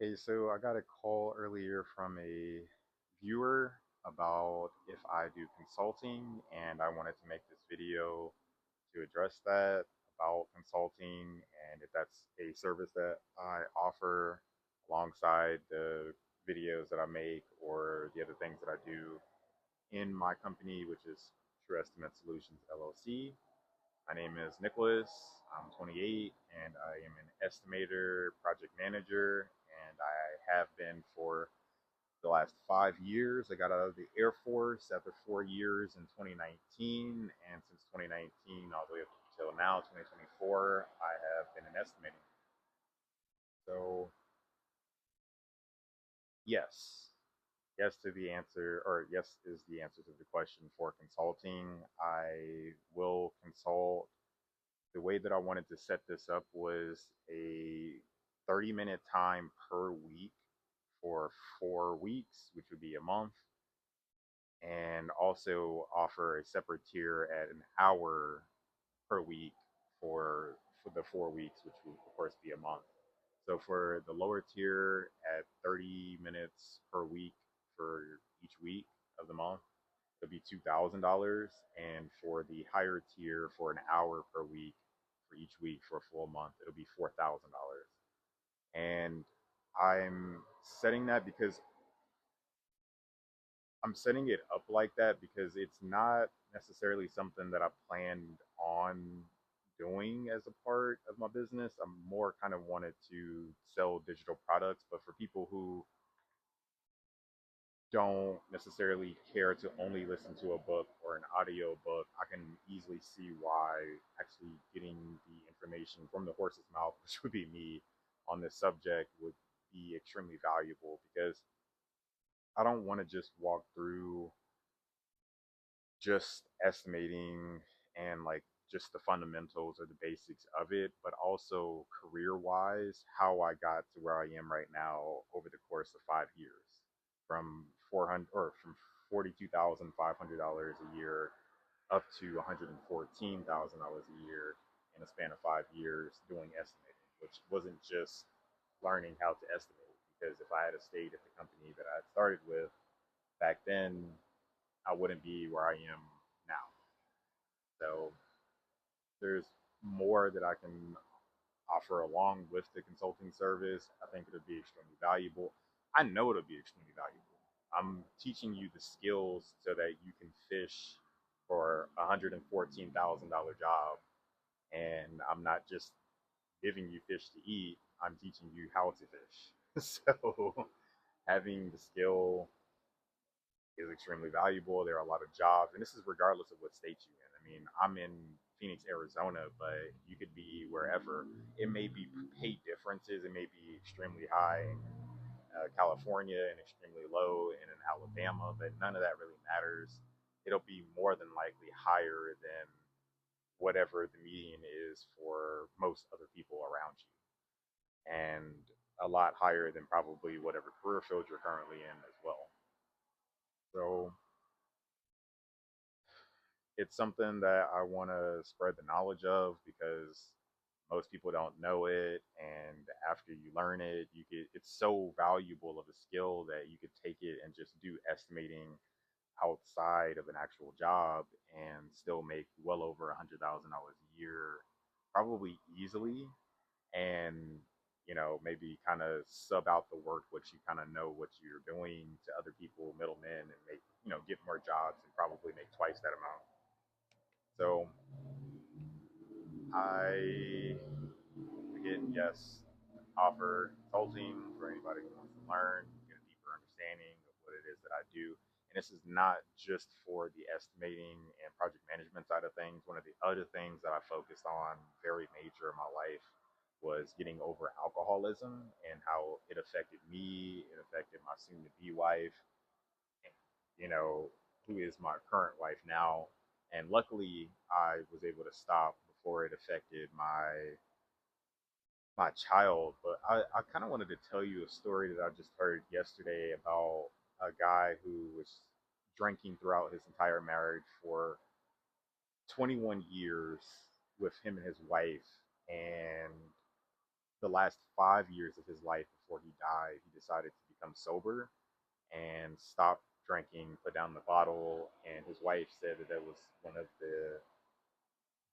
Hey, so I got a call earlier from a viewer about if I do consulting, and I wanted to make this video to address that about consulting and if that's a service that I offer alongside the videos that I make or the other things that I do in my company, which is True Estimate Solutions LLC. My name is Nicholas. I'm 28 and I am an estimator, project manager, and I have been for the last 5 years. I got out of the Air Force after 4 years in 2019, and since 2019 all the way up until now, 2024, I have been in estimating. So, yes, yes to the answer, or yes is the answer to the question for consulting. I will consult. The way that I wanted to set this up was a 30-minute time per week for 4 weeks, which would be a month, and also offer a separate tier at an hour per week for the 4 weeks, which would of course be a month. So for the lower tier at 30 minutes per week for each week of the month, it'll be $2,000, and for the higher tier for an hour per week for each week for a full month, it'll be $4,000. And I'm setting that because I'm setting it up like that because it's not necessarily something that I planned on doing as a part of my business. I'm more kind of wanted to sell digital products, but for people who don't necessarily care to only listen to a book or an audio book, I can easily see why actually getting the information from the horse's mouth, which would be me, on this subject would be extremely valuable because I don't want to just walk through just estimating and like just the fundamentals or the basics of it, but also career wise, how I got to where I am right now over the course of 5 years, from 400 or from $42,500 a year up to $114,000 a year in a span of 5 years doing estimating, which wasn't just learning how to estimate. Because if I had stayed at the company that I had started with back then, I wouldn't be where I am now. So there's more that I can offer along with the consulting service. I think it'll be extremely valuable. I know it'll be extremely valuable. I'm teaching you the skills so that you can fish for a $114,000 job. And I'm not just giving you fish to eat, I'm teaching you how to fish. So having the skill is extremely valuable. There are a lot of jobs, and this is regardless of what state you're in. I mean, I'm in Phoenix, Arizona, but you could be wherever. It may be pay differences. It may be extremely high in California and extremely low in Alabama, but none of that really matters. It'll be more than likely higher than whatever the median is for most other people around you, and a lot higher than probably whatever career field you're currently in as well. So it's something that I want to spread the knowledge of because most people don't know it, and after you learn it, you get it's so valuable of a skill that you could take it and just do estimating outside of an actual job and still make well over $100,000 a year, probably easily, and maybe kind of sub out the work what you kind of know what you're doing to other people, middlemen, and make get more jobs and probably make twice that amount. So I, again, yes, offer consulting for anybody who wants to learn, get a deeper understanding of what it is that I do. And this is not just for the estimating and project management side of things. One of the other things that I focused on very major in my life was getting over alcoholism and how it affected me, it affected my soon to be wife, you know, who is my current wife now. And luckily, I was able to stop before it affected my child. But I kind of wanted to tell you a story that I just heard yesterday about a guy who was drinking throughout his entire marriage for 21 years with him and his wife. And the last 5 years of his life before he died, he decided to become sober and stop drinking, put down the bottle. And his wife said that that was one of the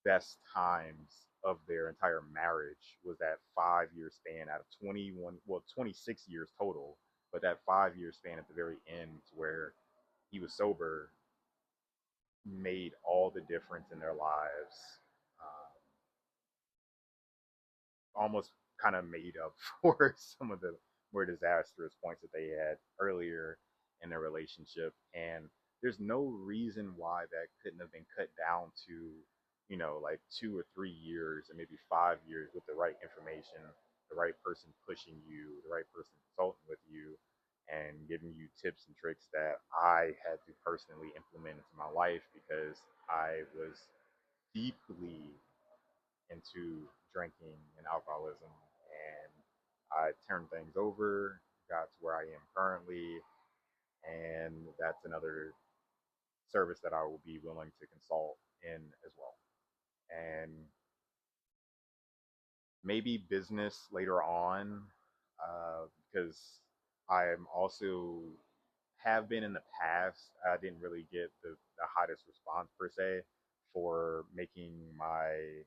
best times of their entire marriage was that 5 year span out of 21, well, 26 years total, but that 5 year span at the very end where he was sober made all the difference in their lives. Um, Almost kind of made up for some of the more disastrous points that they had earlier in their relationship. And there's no reason why that couldn't have been cut down to, like 2 or 3 years and maybe 5 years with the right information, the right person pushing you, the right person consulting with you, and giving you tips and tricks that I had to personally implement into my life because I was deeply into drinking and alcoholism, and I turned things over, got to where I am currently, and that's another service that I will be willing to consult in as well. And maybe business later on, because I am also have been in the past. I didn't really get the hottest response per se for making my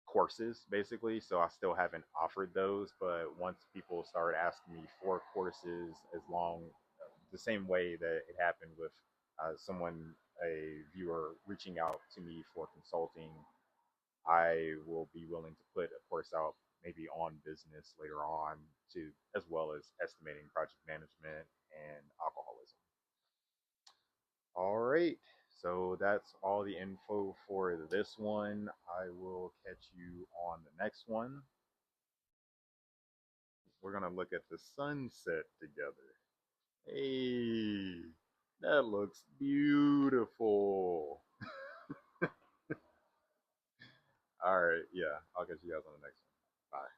courses basically, so I still haven't offered those. But once people start asking me for courses, as long the same way that it happened with someone, a viewer reaching out to me for consulting, I will be willing to put a course out maybe on business later on, to as well as estimating project management and alcoholism. All right. So that's all the info for this one. I will catch you on the next one. We're going to look at the sunset together. Hey, that looks beautiful. All right. Yeah. I'll catch you guys on the next one. Bye.